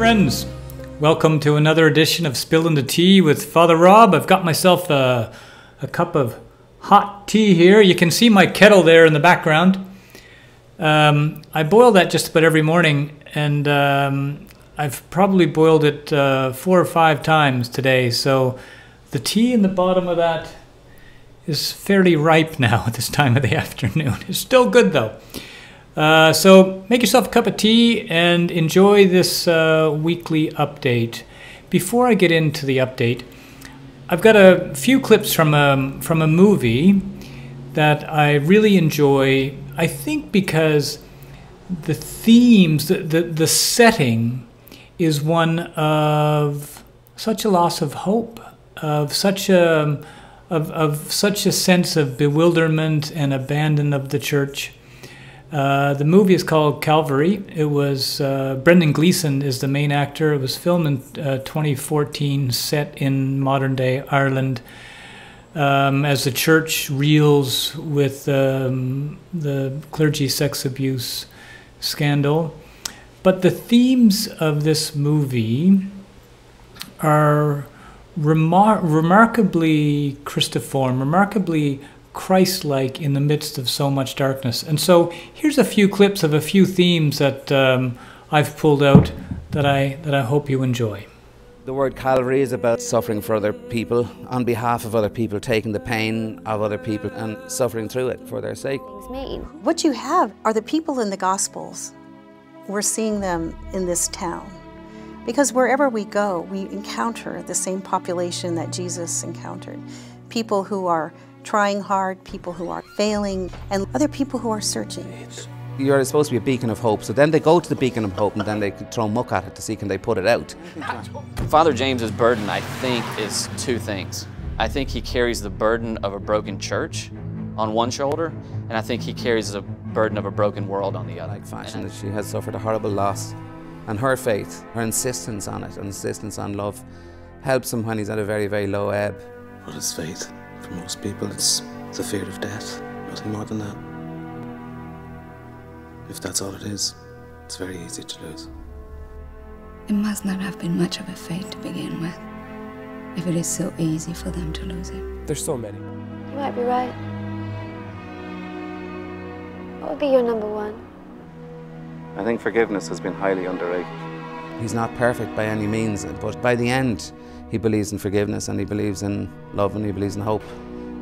friends. Welcome to another edition of Spillin the Tea with Father Rob. I've got myself a cup of hot tea here. You can see my kettle there in the background. I boil that just about every morning, and I've probably boiled it 4 or 5 times today. So the tea in the bottom of that is fairly ripe now at this time of the afternoon. It's still good though. So make yourself a cup of tea and enjoy this weekly update. Before I get into the update, I've got a few clips from a movie that I really enjoy. I think because the themes, the setting is one of such a loss of hope, of such a sense of bewilderment and abandon of the church. The movie is called Calvary. It was Brendan Gleeson is the main actor. It was filmed in 2014, set in modern-day Ireland, as the church reels with the clergy sex abuse scandal. But the themes of this movie are remarkably Christiform, remarkably Christ-like in the midst of so much darkness. And so here's a few clips of a few themes that I've pulled out that I hope you enjoy. The word Calvary is about suffering for other people, on behalf of other people, taking the pain of other people and suffering through it for their sake. What you have are the people in the Gospels. We're seeing them in this town. Because wherever we go, we encounter the same population that Jesus encountered. People who are trying hard, people who are failing, and other people who are searching. You're supposed to be a beacon of hope, so then they go to the beacon of hope and then they throw muck at it to see can they put it out. Father James's burden, I think, is 2 things. I think he carries the burden of a broken church on one shoulder, and I think he carries the burden of a broken world on the other. Like fashion, that she has suffered a horrible loss, and her faith, her insistence on it, and insistence on love, helps him when he's at a very, very low ebb. What is faith? For most people, it's the fear of death, nothing more than that. If that's all it is, it's very easy to lose. It must not have been much of a faith to begin with, if it is so easy for them to lose it. There's so many. You might be right. What would be your number 1? I think forgiveness has been highly underrated. He's not perfect by any means, but by the end, he believes in forgiveness and he believes in love and he believes in hope,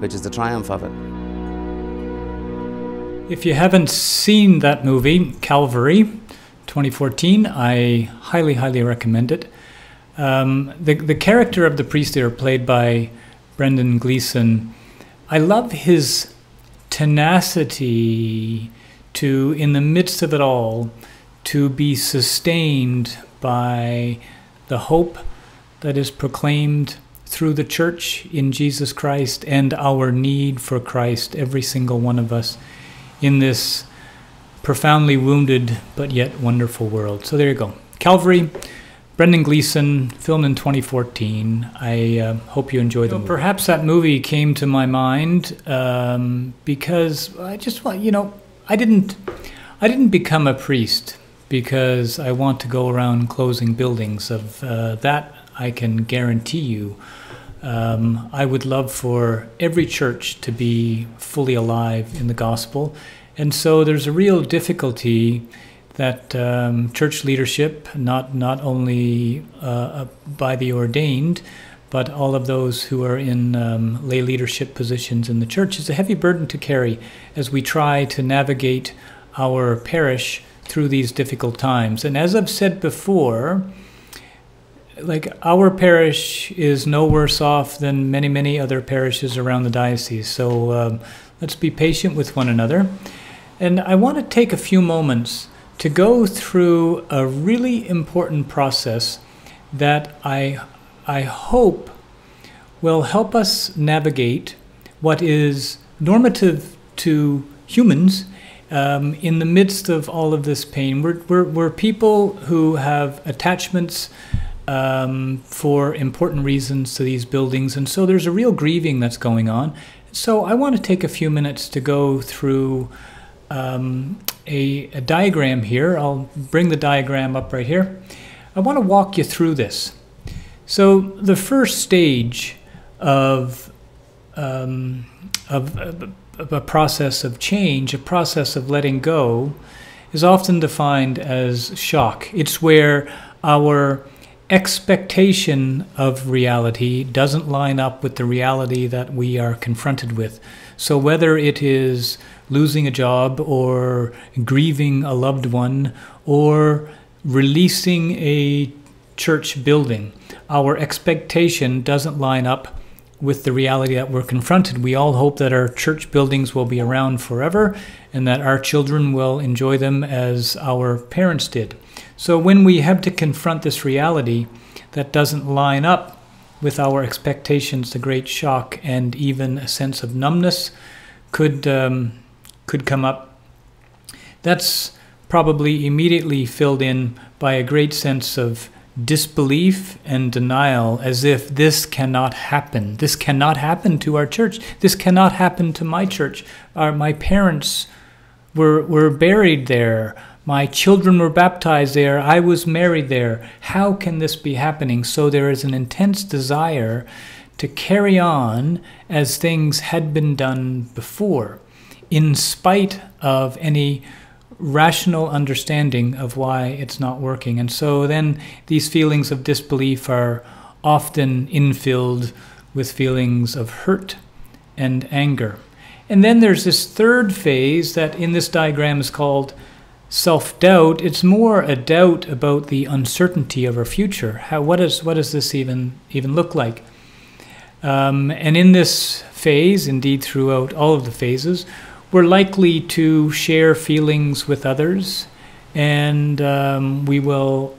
which is the triumph of it. If you haven't seen that movie, Calvary, 2014, I highly, highly recommend it. The character of the priest there, played by Brendan Gleeson, I love his tenacity to, in the midst of it all, to be sustained by the hope that is proclaimed through the church in Jesus Christ and our need for Christ, every single one of us, in this profoundly wounded but yet wonderful world. So there you go. Calvary, Brendan Gleeson, filmed in 2014. I hope you enjoyed the movie. Perhaps that movie came to my mind because I just want, I didn't become a priest because I want to go around closing buildings. Of that I can guarantee you. I would love for every church to be fully alive in the gospel. And so there's a real difficulty that church leadership, not only by the ordained, but all of those who are in lay leadership positions in the church, is a heavy burden to carry as we try to navigate our parish through these difficult times. And as I've said before, like, our parish is no worse off than many, many other parishes around the diocese. So let's be patient with one another. And I want to take a few moments to go through a really important process that I hope will help us navigate what is normative to humans in the midst of all of this pain. We're people who have attachments for important reasons to these buildings, and so there's a real grieving that's going on. So I want to take a few minutes to go through a diagram here. I'll bring the diagram up right here. I want to walk you through this. So the first stage of a process of change, a process of letting go, is often defined as shock. It's where our expectation of reality doesn't line up with the reality that we are confronted with. So whether it is losing a job or grieving a loved one or releasing a church building, our expectation doesn't line up with the reality that we're confronted. We all hope that our church buildings will be around forever and that our children will enjoy them as our parents did. So when we have to confront this reality that doesn't line up with our expectations, the great shock and even a sense of numbness could come up. That's probably immediately filled in by a great sense of disbelief and denial, as if this cannot happen. This cannot happen to our church. This cannot happen to my church. My parents were buried there. My children were baptized there. I was married there. How can this be happening? So there is an intense desire to carry on as things had been done before, in spite of any rational understanding of why it's not working. And so then these feelings of disbelief are often infilled with feelings of hurt and anger. And then there's this third phase that in this diagram is called self-doubt. It's more a doubt about the uncertainty of our future. What does this even look like? And in this phase, indeed throughout all of the phases, we're likely to share feelings with others, and we will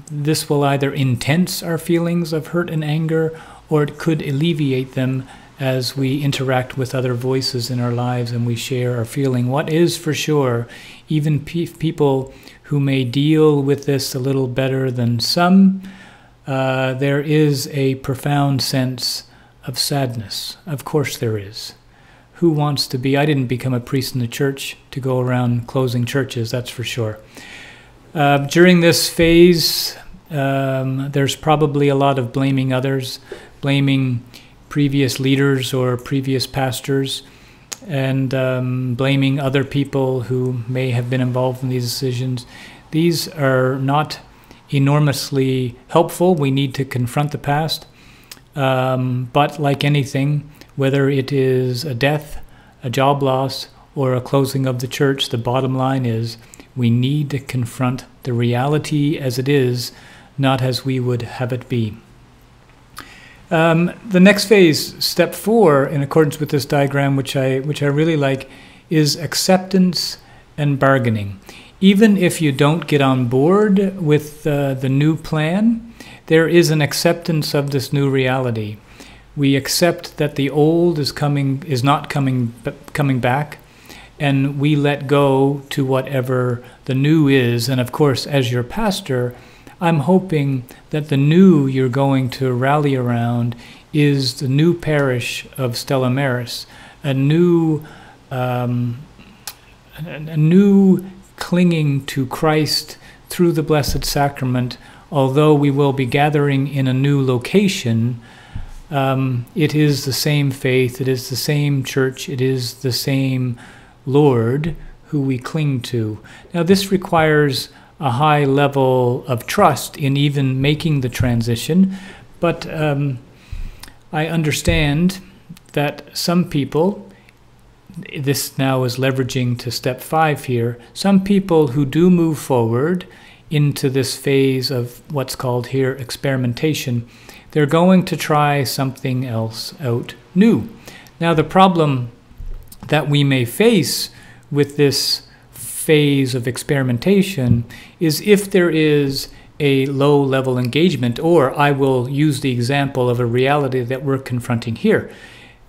this will either intense our feelings of hurt and anger, or it could alleviate them as we interact with other voices in our lives and we share our feeling. What is for sure, even people who may deal with this a little better than some, there is a profound sense of sadness. Of course there is. Who wants to be? I didn't become a priest in the church to go around closing churches, that's for sure. During this phase, there's probably a lot of blaming others, blaming previous leaders or previous pastors, and blaming other people who may have been involved in these decisions. These are not enormously helpful. We need to confront the past. But like anything, whether it is a death, a job loss, or a closing of the church, the bottom line is we need to confront the reality as it is, not as we would have it be. The next phase, step 4, in accordance with this diagram, which I really like, is acceptance and bargaining. Even if you don't get on board with the new plan, there is an acceptance of this new reality. We accept that the old is not coming back, and we let go to whatever the new is. And of course, as your pastor, I'm hoping that the new you're going to rally around is the new parish of Stella Maris, a new clinging to Christ through the Blessed Sacrament. Although we will be gathering in a new location, it is the same faith, it is the same church, it is the same Lord who we cling to. Now this requires a high level of trust in even making the transition, but I understand that some people, this now is leveraging to step 5 here, some people who do move forward into this phase of what's called here experimentation, they're going to try something else out new. Now the problem that we may face with this phase of experimentation is if there is a low-level engagement, or I will use the example of a reality that we're confronting here.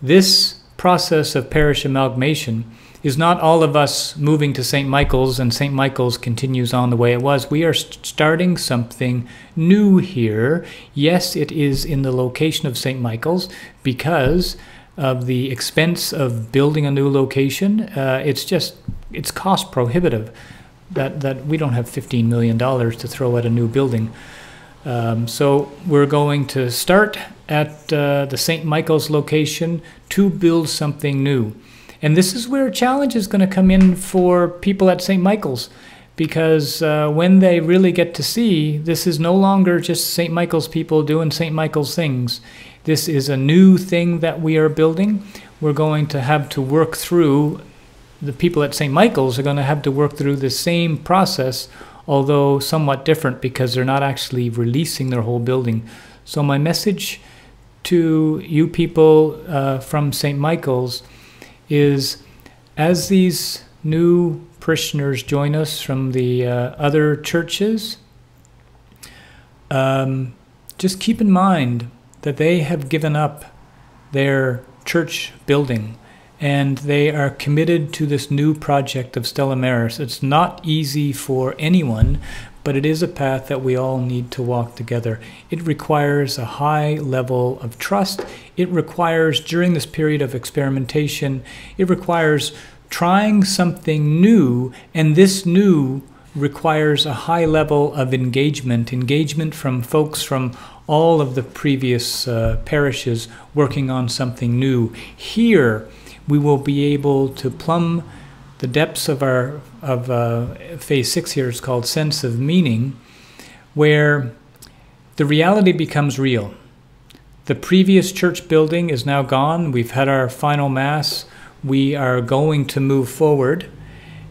This process of parish amalgamation is not all of us moving to St. Michael's and St. Michael's continues on the way it was. We are starting something new here. Yes, it is in the location of St. Michael's because of the expense of building a new location. It's cost prohibitive. that we don't have $15 million to throw at a new building. So we're going to start at the St. Michael's location to build something new. And this is where a challenge is going to come in for people at St. Michael's, because when they really get to see, this is no longer just St. Michael's people doing St. Michael's things. This is a new thing that we are building. We're going to have to work through, the people at St. Michael's are going to have to work through the same process, although somewhat different, because they're not actually releasing their whole building. So my message to you people from St. Michael's is, as these new parishioners join us from the other churches, just keep in mind that they have given up their church building and they are committed to this new project of Stella Maris. It's not easy for anyone, but it is a path that we all need to walk together. It requires a high level of trust. It requires, during this period of experimentation, it requires trying something new, and this new requires a high level of engagement from folks from all of the previous parishes working on something new. Here, we will be able to plumb the depths of our phase 6 here is called sense of meaning, where the reality becomes real. The previous church building is now gone. We've had our final mass. We are going to move forward,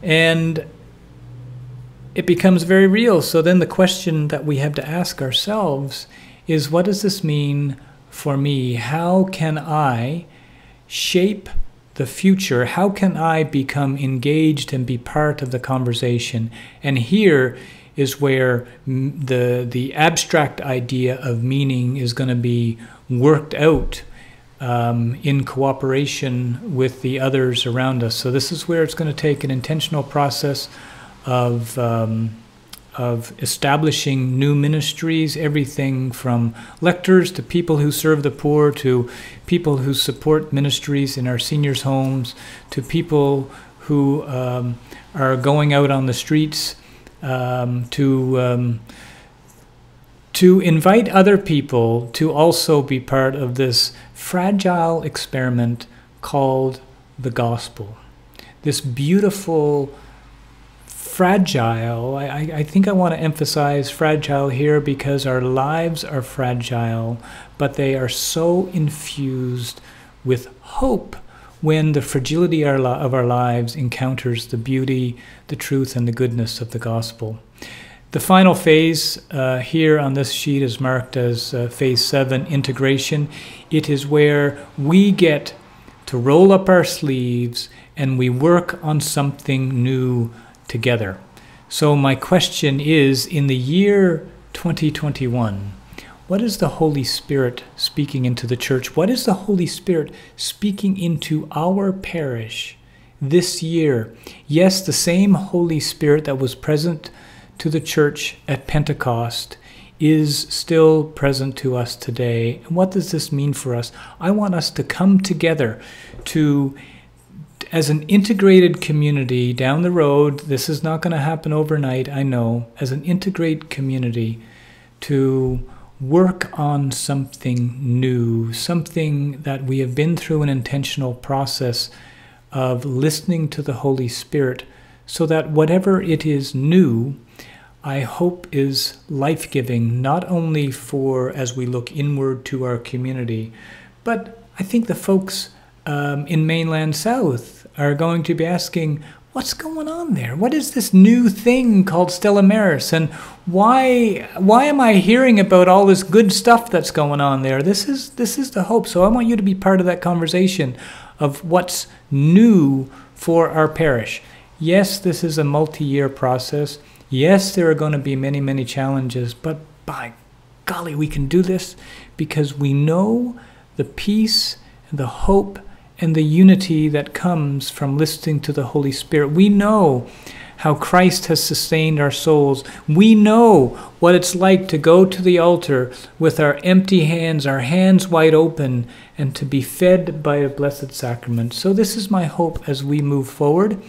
and it becomes very real. So then the question that we have to ask ourselves is, what does this mean for me? How can I shape the future? How can I become engaged and be part of the conversation? And here is where the abstract idea of meaning is going to be worked out in cooperation with the others around us. So this is where it's going to take an intentional process of establishing new ministries, everything from lectors to people who serve the poor, to people who support ministries in our seniors' homes, to people who are going out on the streets, to invite other people to also be part of this fragile experiment called the gospel. This beautiful, fragile, I think I want to emphasize fragile here because our lives are fragile, but they are so infused with hope when the fragility of our lives encounters the beauty, the truth, and the goodness of the gospel. The final phase here on this sheet is marked as phase 7, integration. It is where we get to roll up our sleeves and we work on something new together. So my question is, in the year 2021, what is the Holy Spirit speaking into the church? What is the Holy Spirit speaking into our parish this year? Yes, the same Holy Spirit that was present to the church at Pentecost is still present to us today. And what does this mean for us? I want us to come together to, as an integrated community down the road. This is not going to happen overnight, I know. As an integrated community, to work on something new, something that we have been through an intentional process of listening to the Holy Spirit, so that whatever it is new, I hope is life-giving, not only for as we look inward to our community, but I think the folks in mainland South are going to be asking, what's going on there? What is this new thing called Stella Maris? And why am I hearing about all this good stuff that's going on there? This is the hope. So I want you to be part of that conversation of what's new for our parish. Yes, this is a multi-year process. Yes, there are going to be many, many challenges, but by golly, we can do this because we know the peace and the hope and the unity that comes from listening to the Holy Spirit. We know how Christ has sustained our souls. We know what it's like to go to the altar with our empty hands, our hands wide open, and to be fed by a blessed sacrament. So this is my hope as we move forward.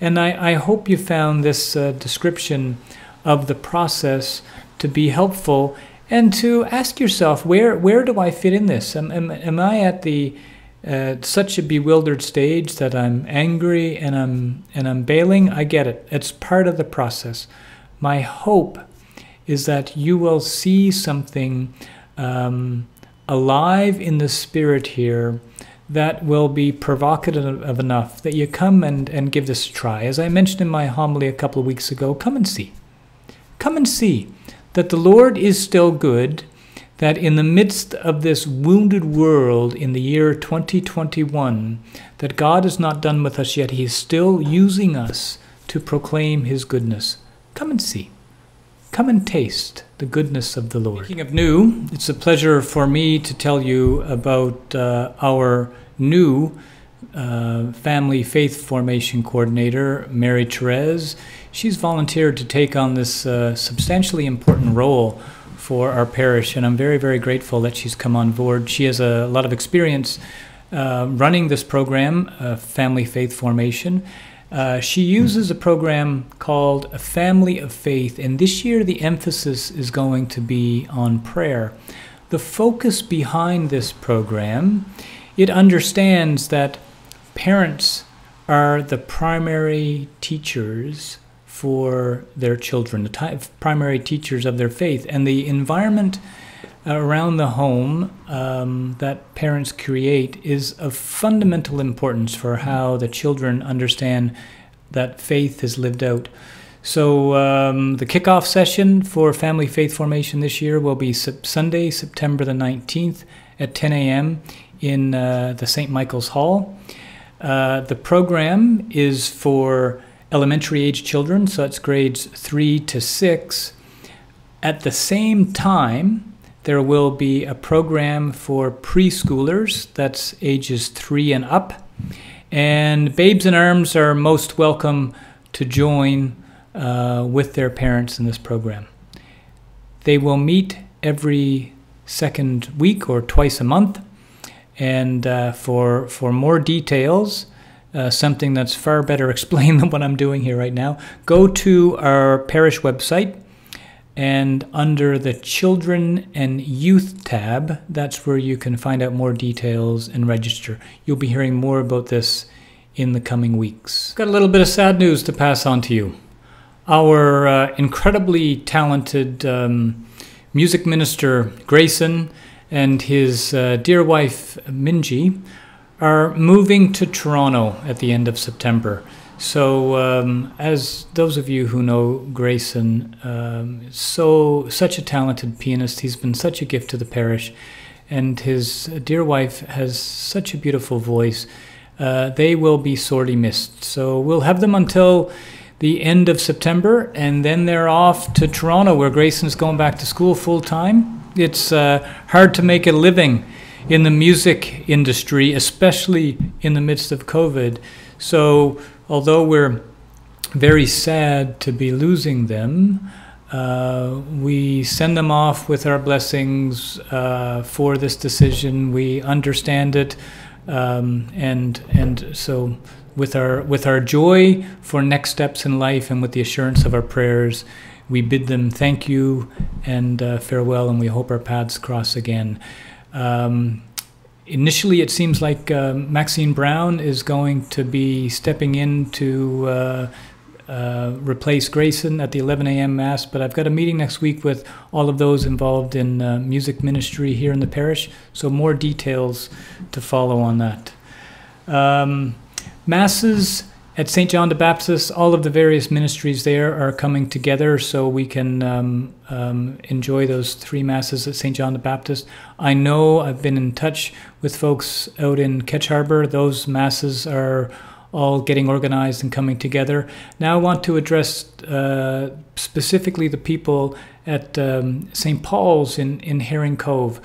And I hope you found this description of the process to be helpful, and to ask yourself, where do I fit in this? Am I at the such a bewildered stage that I'm angry and I'm bailing? I get it. It's part of the process. My hope is that you will see something alive in the spirit here that will be provocative enough that you come and give this a try. As I mentioned in my homily a couple of weeks ago, come and see. Come and see that the Lord is still good, that in the midst of this wounded world in the year 2021, that God is not done with us yet. He is still using us to proclaim his goodness. Come and see. Come and taste the goodness of the Lord. Speaking of new, it's a pleasure for me to tell you about our new family faith formation coordinator, Mary Therese. She's volunteered to take on this substantially important role for our parish, and I'm very, very grateful that she's come on board. She has a lot of experience running this program, Family Faith Formation. She uses a program called A Family of Faith, and this year the emphasis is going to be on prayer. The focus behind this program, it understands that parents are the primary teachers for their children, the primary teachers of their faith, and the environment around the home that parents create is of fundamental importance for how the children understand that faith is lived out. So the kickoff session for Family Faith Formation this year will be Sunday, September the 19th at 10 a.m. in the St. Michael's Hall. The program is for elementary age children, so it's grades 3 to 6. At the same time, there will be a program for preschoolers, that's ages 3 and up. And babes in arms are most welcome to join with their parents in this program. They will meet every second week or twice a month. And for more details, something that's far better explained than what I'm doing here right now, go to our parish website, and under the Children and Youth tab, that's where you can find out more details and register. You'll be hearing more about this in the coming weeks. Got a little bit of sad news to pass on to you. Our incredibly talented music minister, Grayson, and his dear wife, Minji, are moving to Toronto at the end of September. So as those of you who know Grayson, such a talented pianist, he's been such a gift to the parish, and his dear wife has such a beautiful voice. They will be sorely missed. So we'll have them until the end of September, and then they're off to Toronto, where Grayson's going back to school full-time. It's hard to make a living in the music industry, especially in the midst of COVID. So although we're very sad to be losing them, we send them off with our blessings for this decision. We understand it, and so with our joy for next steps in life, and with the assurance of our prayers, we bid them thank you and farewell, and we hope our paths cross again. Initially, it seems like Maxine Brown is going to be stepping in to replace Grayson at the 11 a.m. Mass, but I've got a meeting next week with all of those involved in music ministry here in the parish, so more details to follow on that. Masses at St. John the Baptist, all of the various ministries there are coming together so we can enjoy those 3 Masses at St. John the Baptist. I know I've been in touch with folks out in Ketch Harbor. Those Masses are all getting organized and coming together. Now I want to address specifically the people at St. Paul's in Herring Cove.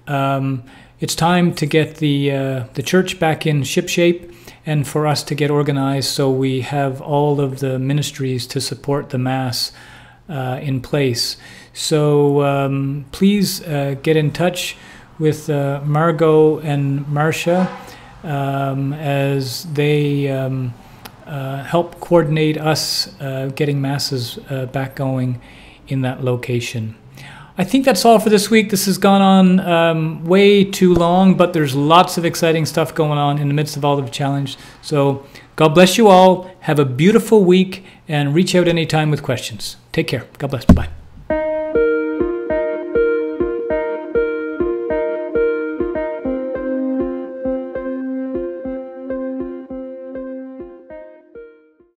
It's time to get the church back in shipshape, and for us to get organized so we have all of the ministries to support the Mass in place. So please get in touch with Margot and Marcia as they help coordinate us getting masses back going in that location. I think that's all for this week. This has gone on way too long, but there's lots of exciting stuff going on in the midst of all the challenge. So God bless you all. Have a beautiful week and reach out anytime with questions. Take care. God bless. Bye.